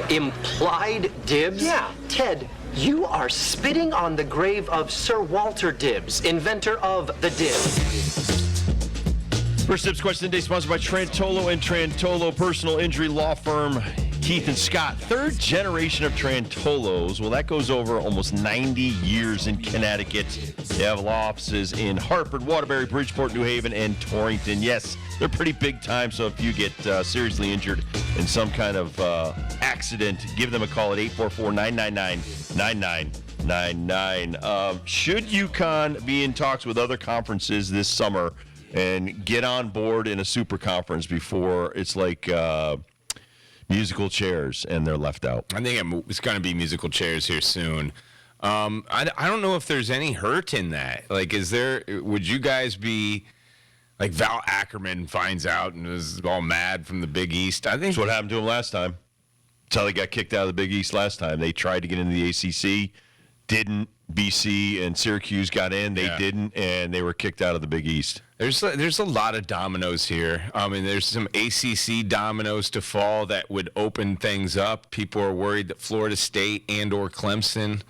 Implied dibs? Yeah. Ted, you are spitting on the grave of Sir Walter Dibbs, inventor of the dib. First Dibbs question today sponsored by Trantolo and Trantolo Personal Injury Law Firm. Keith and Scott, third generation of Trantolos. Well, that goes over almost 90 years in Connecticut. They have law offices in Hartford, Waterbury, Bridgeport, New Haven, and Torrington. Yes, they're pretty big time, so if you get seriously injured in some kind of accident, give them a call at 844-999-9999. Should UConn be in talks with other conferences this summer and get on board in a super conference before it's like musical chairs and they're left out? I think it's going to be musical chairs here soon. I don't know if there's any hurt in that. Like, would you guys be, like, Val Ackerman finds out and is all mad from the Big East? I think that's what happened to him last time. That's how they got kicked out of the Big East last time. They tried to get into the ACC, didn't. BC and Syracuse got in. They didn't, and they were kicked out of the Big East. There's a lot of dominoes here. And there's some ACC dominoes to fall that would open things up. People are worried that Florida State and or Clemson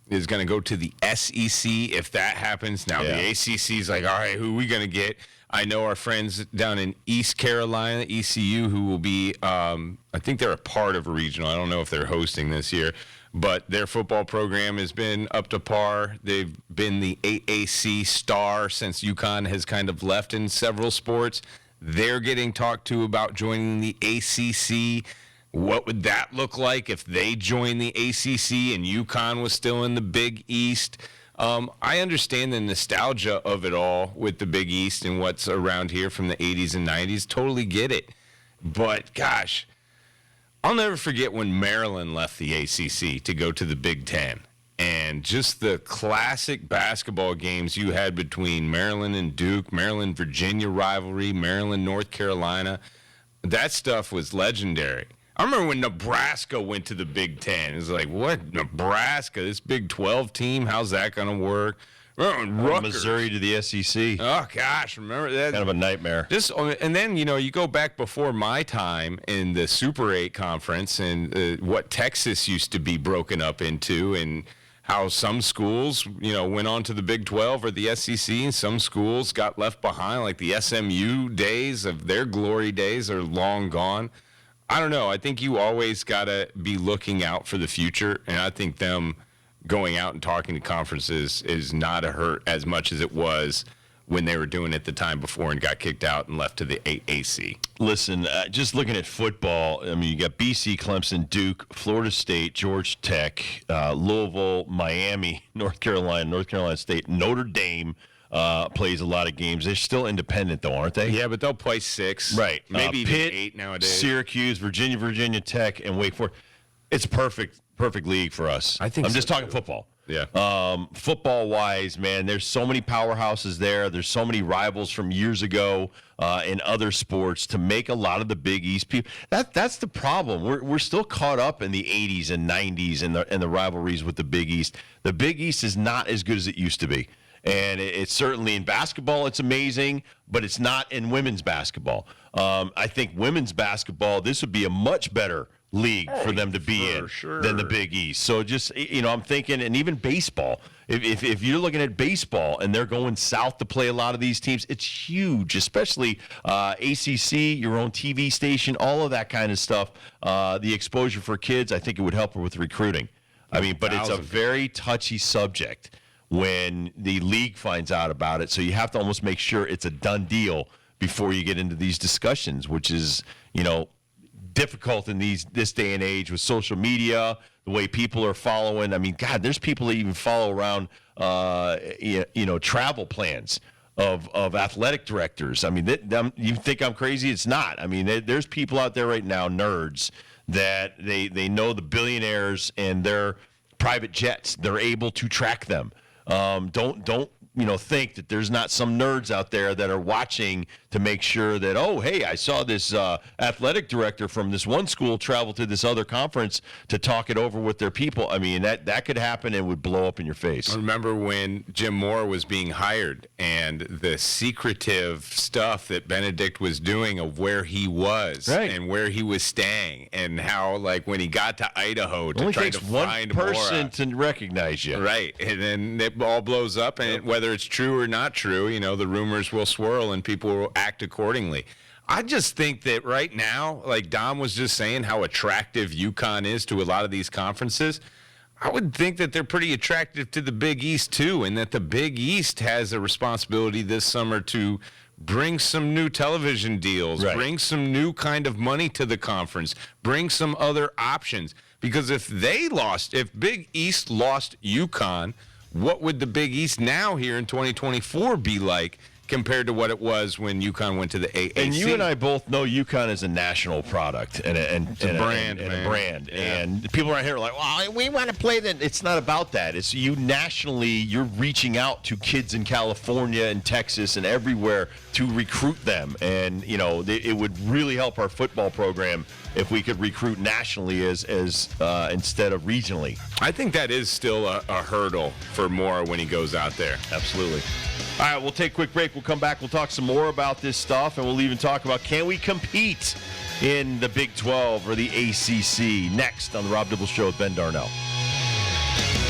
is going to go to the SEC if that happens. Now, the ACC is like, all right, who are we going to get? I know our friends down in East Carolina, ECU, who will be, I think they're a part of a regional. I don't know if they're hosting this year. But their football program has been up to par. They've been the AAC star since UConn has kind of left in several sports. They're getting talked to about joining the ACC. What would that look like if they joined the ACC and UConn was still in the Big East? I understand the nostalgia of it all with the Big East and what's around here from the 80s and 90s. Totally get it. But, gosh, I'll never forget when Maryland left the ACC to go to the Big Ten. And just the classic basketball games you had between Maryland and Duke, Maryland-Virginia rivalry, Maryland-North Carolina. That stuff was legendary. I remember when Nebraska went to the Big Ten. It was like, what, Nebraska, this Big 12 team, how's that going to work? Missouri to the SEC. Oh, gosh, remember that? Kind of a nightmare. And then, you go back before my time in the Super 8 conference and what Texas used to be broken up into and how some schools, went on to the Big 12 or the SEC and some schools got left behind, like the SMU days of their glory days are long gone. I don't know. I think you always got to be looking out for the future, and I think them going out and talking to conferences is not a hurt as much as it was when they were doing it the time before and got kicked out and left to the AAC. Listen, just looking at football, I mean, you got BC, Clemson, Duke, Florida State, Georgia Tech, Louisville, Miami, North Carolina State, Notre Dame plays a lot of games. They're still independent, though, aren't they? Yeah, but they'll play 6. Right. Maybe Pitt, 8 nowadays. Syracuse, Virginia Tech, and Wake Forest. It's a perfect league for us. I think I'm so, just talking too. football. Yeah. Football-wise, man, there's so many powerhouses there. There's so many rivals from years ago in other sports to make a lot of the Big East people. That's the problem. We're still caught up in the 80s and 90s and the rivalries with the Big East. The Big East is not as good as it used to be. And it's certainly in basketball, it's amazing, but it's not in women's basketball. I think women's basketball, this would be a much better league for them to be in than the Big East. So just, I'm thinking, and even baseball, if you're looking at baseball and they're going south to play a lot of these teams, it's huge, especially ACC, your own TV station, all of that kind of stuff. The exposure for kids, I think it would help her with recruiting. I mean, but it's a very touchy subject when the league finds out about it. So you have to almost make sure it's a done deal before you get into these discussions, which is, difficult in this day and age with social media, the way people are following. I mean, God, there's people that even follow around, travel plans of athletic directors. I mean, you think I'm crazy? It's not. I mean, there's people out there right now, nerds, that they know the billionaires and their private jets. They're able to track them. Don't think that there's not some nerds out there that are watching to to make sure that, oh, hey, I saw this athletic director from this one school travel to this other conference to talk it over with their people. I mean, that could happen and would blow up in your face. I remember when Jim Moore was being hired and the secretive stuff that Benedict was doing of where he was and where he was staying, and how, like, when he got to Idaho to try to find one person to recognize you. Right. And then it all blows up, and whether it's true or not true, you know, the rumors will swirl and people will act accordingly. I just think that right now, like Dom was just saying, how attractive UConn is to a lot of these conferences. I would think that they're pretty attractive to the Big East too, and that the Big East has a responsibility this summer to bring some new television deals, bring some new kind of money to the conference, bring some other options. Because if Big East lost UConn, what would the Big East now here in 2024 be like compared to what it was when UConn went to the AAC? And you and I both know UConn is a national product and a brand. And people around here are like, well, we want to play that. It's not about that. It's you nationally, you're reaching out to kids in California and Texas and everywhere to recruit them. And, you know, it would really help our football program if we could recruit nationally as instead of regionally. I think that is still a hurdle for Moore when he goes out there. Absolutely. All right, we'll take a quick break. We'll come back. We'll talk some more about this stuff, and we'll even talk about, can we compete in the Big 12 or the ACC next on the Rob Dibble Show with Ben Darnell.